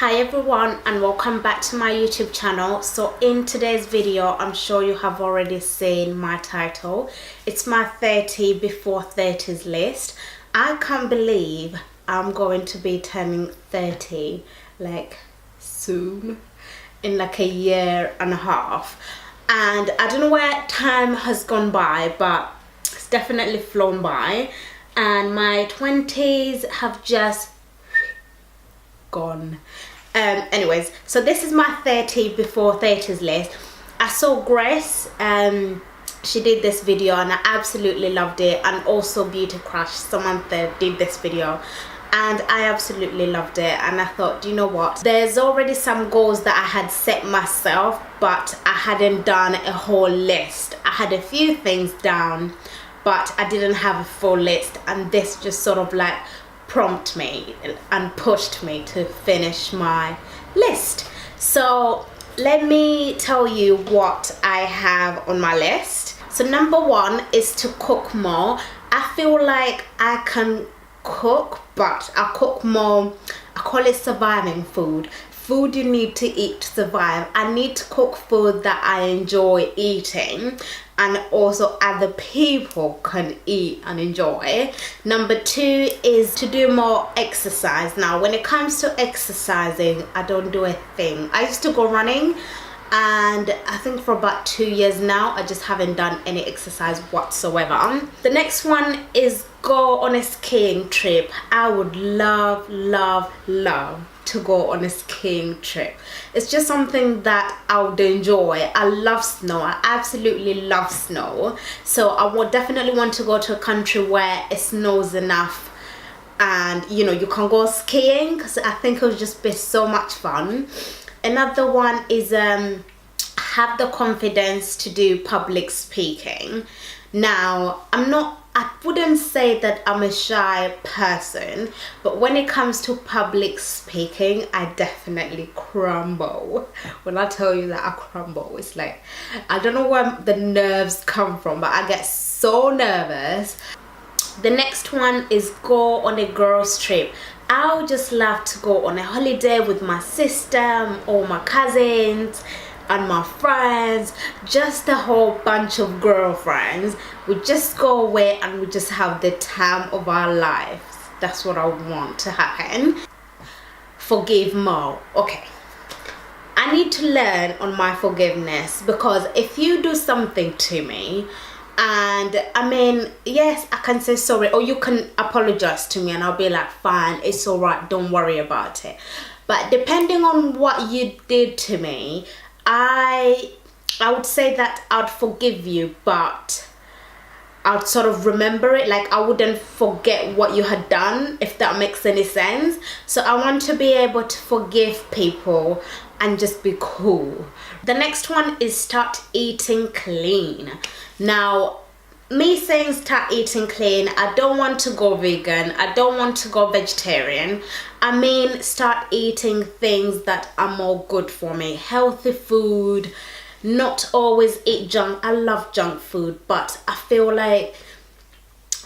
Hi everyone, and welcome back to my YouTube channel. So in today's video, I'm sure you have already seen my title. It's my 30 before 30s list. I can't believe I'm going to be turning 30 like soon, in like a year and a half. And I don't know where time has gone by, but it's definitely flown by. And my 20s have just gone. Anyways, so this is my 30 before 30s list. I saw Grace, she did this video and I absolutely loved it, and also Beauty Crush, Samantha, did this video and I absolutely loved it. And I thought, you know what, there's already some goals that I had set myself, but I hadn't done a whole list. I had a few things down, but I didn't have a full list, and this just sort of like prompted me and pushed me to finish my list. So let me tell you what I have on my list. So number one is to cook more. I feel like I can cook, but I cook more, I call it surviving food. Food you need to eat to survive. I need to cook food that I enjoy eating and also other people can eat and enjoy. Number two is to do more exercise. Now when it comes to exercising, I don't do a thing. I used to go running, and I think for about 2 years now I just haven't done any exercise whatsoever. The next one is go on a skiing trip. I would love to go on a skiing trip. It's just something that I would enjoy. I love snow. I absolutely love snow. So I would definitely want to go to a country where it snows enough and you know you can go skiing, because I think it would just be so much fun. Another one is have the confidence to do public speaking. Now I wouldn't say that I'm a shy person, but when it comes to public speaking, I definitely crumble. When I tell you that I crumble, it's like, I don't know where the nerves come from, but I get so nervous. The next one is go on a girls trip. I would just love to go on a holiday with my sister or my cousins and my friends, just a whole bunch of girlfriends. We just go away and we just have the time of our lives. That's what I want to happen. Forgive more. Okay, I need to learn on my forgiveness, because if you do something to me, and I mean, yes, I can say sorry, or you can apologize to me and I'll be like, fine, it's all right, don't worry about it. But depending on what you did to me, I would say that I'd forgive you, but I'd sort of remember it. Like, I wouldn't forget what you had done, if that makes any sense. So I want to be able to forgive people and just be cool. The next one is start eating clean. Now, me saying start eating clean, I don't want to go vegan, I don't want to go vegetarian. I mean start eating things that are more good for me, healthy food, not always eat junk. I love junk food, but I feel like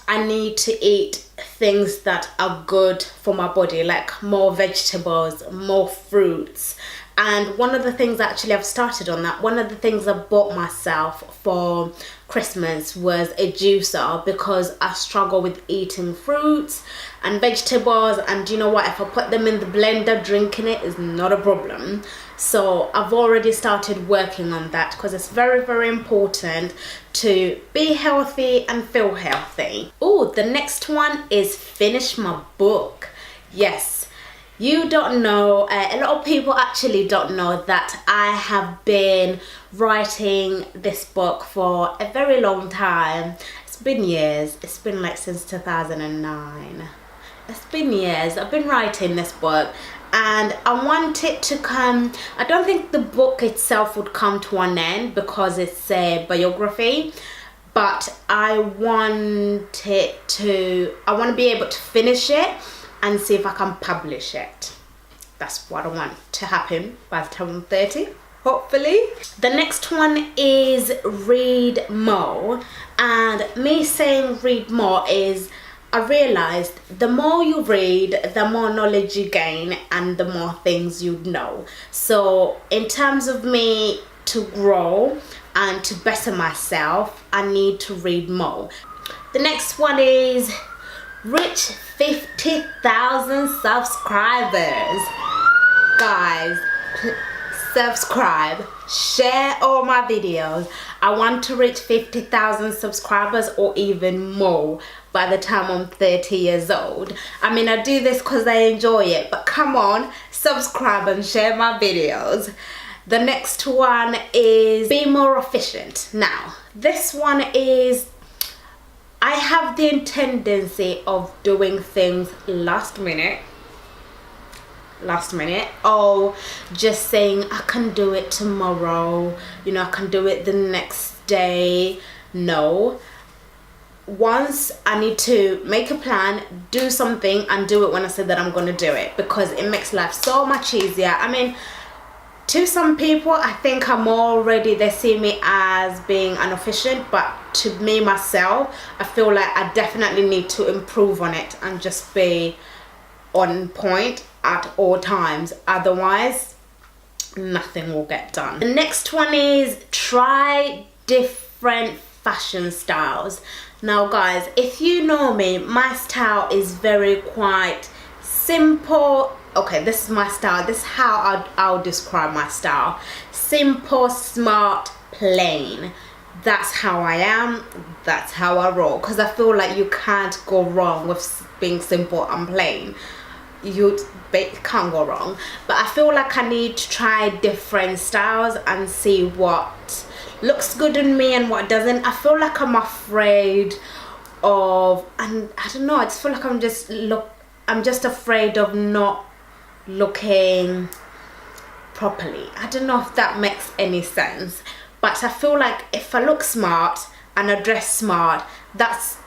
I need to eat things that are good for my body, like more vegetables, more fruits. And one of the things, actually I've started on that, one of the things I bought myself for Christmas was a juicer, because I struggle with eating fruits and vegetables, and you know what, if I put them in the blender, drinking it is not a problem. So I've already started working on that, because it's very important to be healthy and feel healthy. Oh, the next one is finish my book. Yes. You don't know, a lot of people actually don't know that I have been writing this book for a very long time. It's been years. It's been like since 2009. It's been years. I've been writing this book, and I want it to come. I don't think the book itself would come to an end because it's a biography, but I want to be able to finish it and see if I can publish it. That's what I want to happen by the time I'm 30, hopefully. The next one is read more. And me saying read more is, I realized the more you read, the more knowledge you gain and the more things you know. So in terms of me to grow and to better myself, I need to read more. The next one is reach 50,000 subscribers. Guys, subscribe, share all my videos. I want to reach 50,000 subscribers or even more by the time I'm 30 years old. I mean, I do this because I enjoy it, but come on, subscribe and share my videos. The next one is be more efficient. Now, this one is, I have the tendency of doing things last minute, or just saying I can do it tomorrow, you know, I can do it the next day. No, once I need to make a plan, do something and do it when I say that I'm going to do it, because it makes life so much easier. I mean, to some people, I think I'm already, they see me as being inefficient, but to me, myself, I feel like I definitely need to improve on it and just be on point at all times. Otherwise, nothing will get done. The next one is try different fashion styles. Now guys, if you know me, my style is very quite simple. Okay, this is my style. This is how I'll describe my style. Simple, smart, plain. That's how I am. That's how I roll. Because I feel like you can't go wrong with being simple and plain. You can't go wrong. But I feel like I need to try different styles and see what looks good on me and what doesn't. I feel like I'm afraid of, and I don't know, I just feel like I'm just afraid of not looking properly. I don't know if that makes any sense, but I feel like if I look smart and I dress smart,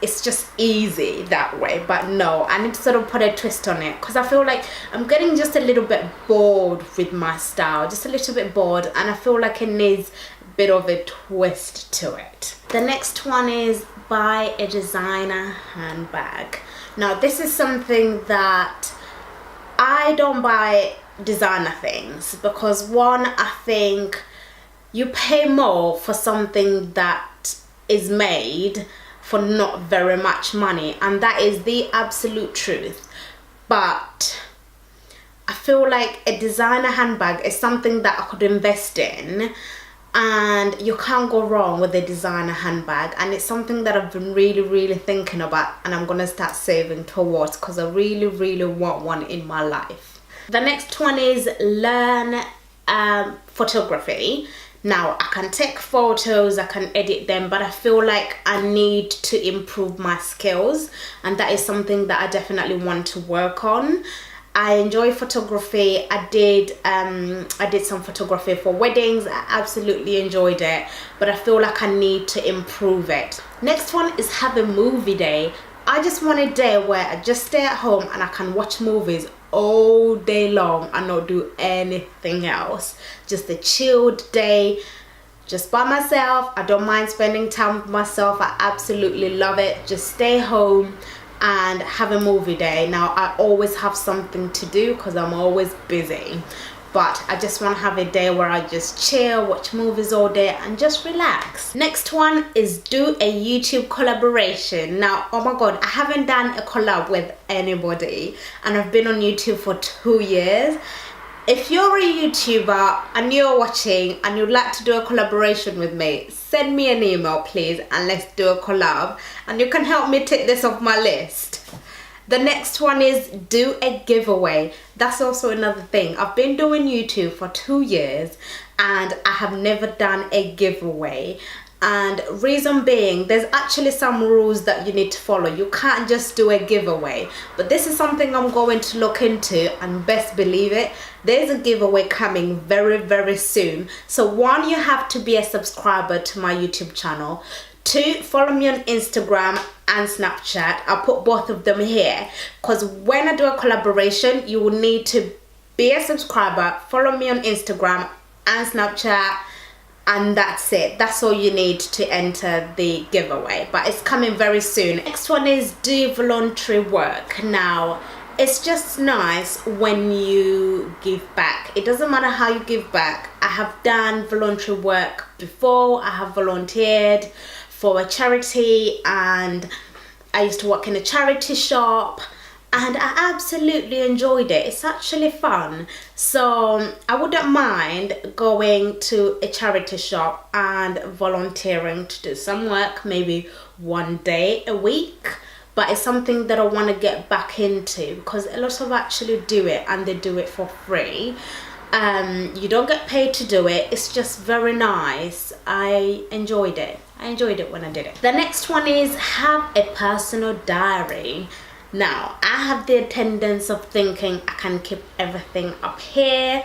it's just easy that way. But no, I need to sort of put a twist on it, because I feel like I'm getting just a little bit bored with my style, just a little bit bored, and I feel like it needs a bit of a twist to it. The next one is buy a designer handbag. Now this is something that I don't buy designer things, because one, I think you pay more for something that is made for not very much money, and that is the absolute truth. But I feel like a designer handbag is something that I could invest in, and you can't go wrong with a designer handbag, and it's something that I've been really thinking about, and I'm gonna start saving towards, because I really want one in my life. The next one is learn photography. Now I can take photos, I can edit them, but I feel like I need to improve my skills, and that is something that I definitely want to work on. I enjoy photography. I did some photography for weddings. I absolutely enjoyed it, but I feel like I need to improve it. Next one is have a movie day. I just want a day where I just stay at home and I can watch movies all day long and not do anything else. Just a chilled day, just by myself. I don't mind spending time with myself. I absolutely love it. Just stay home and have a movie day. Now I always have something to do because I'm always busy, but I just want to have a day where I just chill, watch movies all day and just relax. Next one is do a YouTube collaboration. Now, oh my god, I haven't done a collab with anybody, and I've been on YouTube for 2 years. If you're a YouTuber and you're watching and you'd like to do a collaboration with me, send me an email please, and let's do a collab, and you can help me take this off my list. The next one is do a giveaway. That's also another thing. I've been doing YouTube for 2 years and I have never done a giveaway. And reason being, there's actually some rules that you need to follow. You can't just do a giveaway. But this is something I'm going to look into, and best believe it, there's a giveaway coming very soon. So one, you have to be a subscriber to my YouTube channel. 2, follow me on Instagram and Snapchat. I'll put both of them here, because when I do a collaboration, you will need to be a subscriber, follow me on Instagram and Snapchat, and that's it. That's all you need to enter the giveaway, but it's coming very soon. Next one is do voluntary work. Now it's just nice when you give back. It doesn't matter how you give back. I have done voluntary work before. I have volunteered for a charity, and I used to work in a charity shop, and I absolutely enjoyed it. It's actually fun. So I wouldn't mind going to a charity shop and volunteering to do some work, maybe one day a week. But it's something that I want to get back into, because a lot of actually do it, and they do it for free. You don't get paid to do it. It's just very nice. I enjoyed it. I enjoyed it when I did it. The next one is have a personal diary. Now, I have the tendency of thinking I can keep everything up here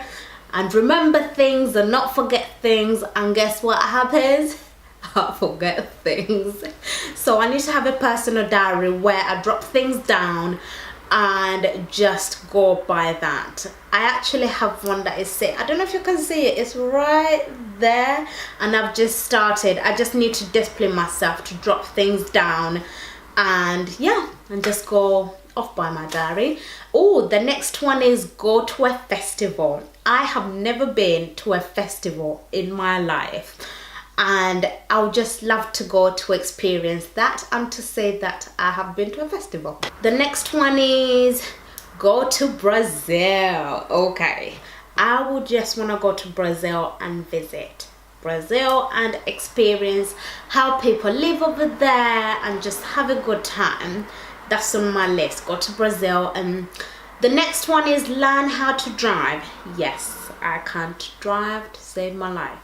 and remember things and not forget things, and guess what happens? I forget things. So I need to have a personal diary where I drop things down and just go by that. I actually have one that is set. I don't know if you can see it. It's right there, and I've just started. I just need to discipline myself to drop things down, and yeah, and just go off by my diary. Oh, the next one is go to a festival. I have never been to a festival in my life, and I would just love to go to experience that and to say that I have been to a festival. The next one is go to Brazil. Okay, I would just want to go to Brazil and visit Brazil and experience how people live over there and just have a good time. That's on my list. Go to Brazil. And the next one is learn how to drive. Yes, I can't drive to save my life.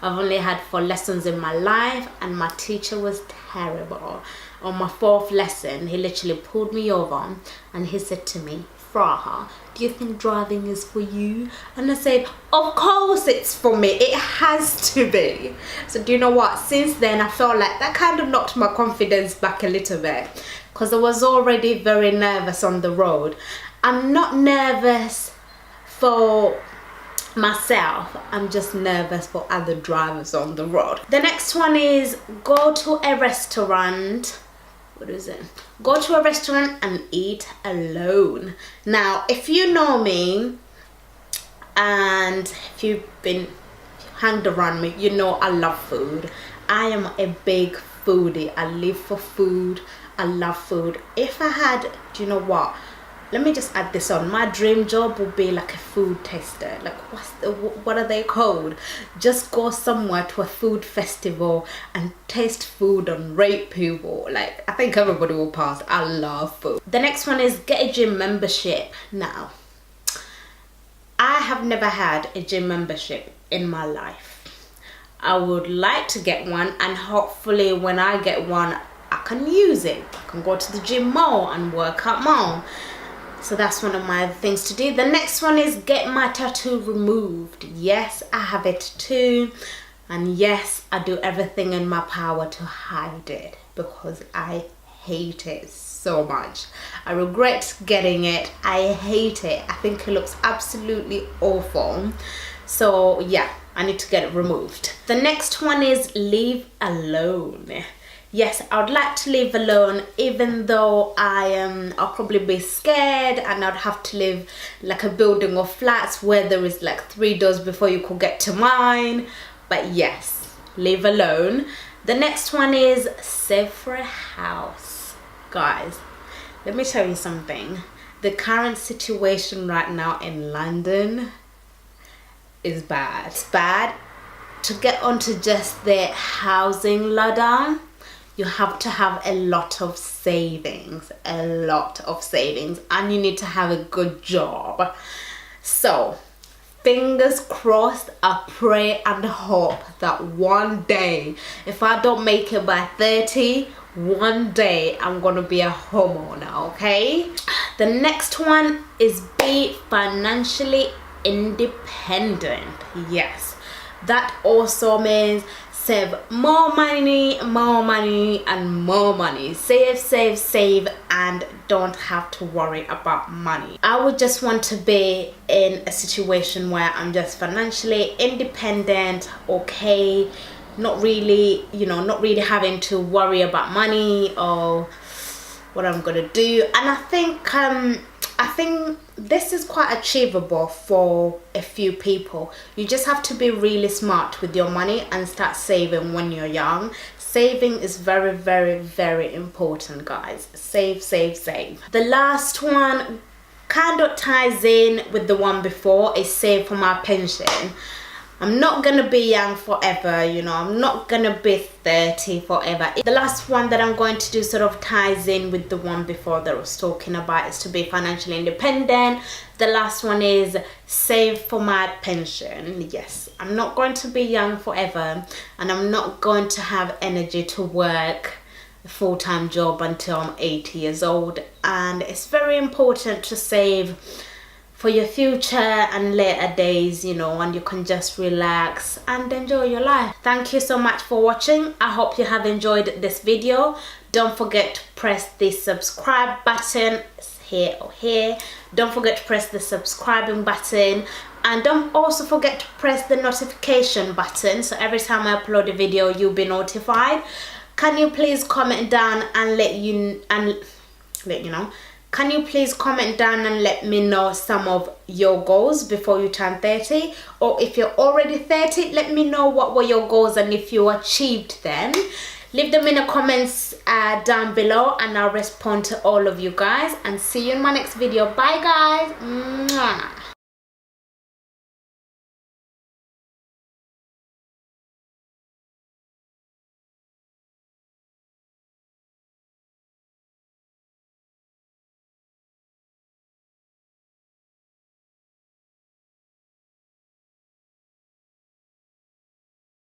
I've only had 4 lessons in my life, and my teacher was terrible. On my 4th lesson, he literally pulled me over and he said to me, Furaha, do you think driving is for you? And I said, of course it's for me. It has to be. So do you know what? Since then, I felt like that kind of knocked my confidence back a little bit, because I was already very nervous on the road. I'm not nervous for myself, I'm just nervous for other drivers on the road. The next one is go to a restaurant. What is it? Go to a restaurant and eat alone. Now, if you know me and if you've been hanged around me, you know I love food. I am a big foodie. I live for food. I love food. If I had, do you know what? Let me just add this on. My dream job would be like a food taster. Like what are they called? Just go somewhere to a food festival and taste food and rate people. Like, I think everybody will pass. I love food. The next one is get a gym membership. Now, I have never had a gym membership in my life. I would like to get one, and hopefully when I get one, I can use it. I can go to the gym more and work out more. So that's one of my things to do. The next one is get my tattoo removed. Yes, I have it too. And yes, I do everything in my power to hide it, because I hate it so much. I regret getting it. I hate it. I think it looks absolutely awful. So yeah, I need to get it removed. The next one is leave alone. Yes, I would like to live alone, even though I'll probably be scared, and I'd have to live like a building of flats where there is like 3 doors before you could get to mine. But yes, live alone. The next one is save for a house. Guys, let me tell you something. The current situation right now in London is bad. It's bad. To get onto just the housing ladder, you have to have a lot of savings, and you need to have a good job. So fingers crossed, I pray and hope that one day, if I don't make it by 30, one day I'm gonna be a homeowner. Okay, the next one is be financially independent. Yes, that also means save more money, and more money. Save, and don't have to worry about money. I would just want to be in a situation where I'm just financially independent, okay, not really, you know, not really having to worry about money or what I'm gonna do. And I think this is quite achievable for a few people. You just have to be really smart with your money and start saving when you're young. Saving is very, very, very important, guys. Save. The last one kind of ties in with the one before, is save for my pension. I'm not gonna be young forever, you know, I'm not gonna be 30 forever. The last one that I'm going to do sort of ties in with the one before that I was talking about, is to be financially independent. The last one is save for my pension. Yes, I'm not going to be young forever, and I'm not going to have energy to work a full-time job until I'm 80 years old. And it's very important to save for your future and later days, you know, and you can just relax and enjoy your life. Thank you so much for watching. I hope you have enjoyed this video. Don't forget to press the subscribe button. It's here or here. Don't forget to press the subscribing button, and don't also forget to press the notification button, so every time I upload a video you'll be notified. Can you please comment down and let you know? Can you please comment down and let me know some of your goals before you turn 30? Or if you're already 30, let me know what were your goals and if you achieved them. Leave them in the comments down below, and I'll respond to all of you guys. And see you in my next video. Bye, guys. Mwah.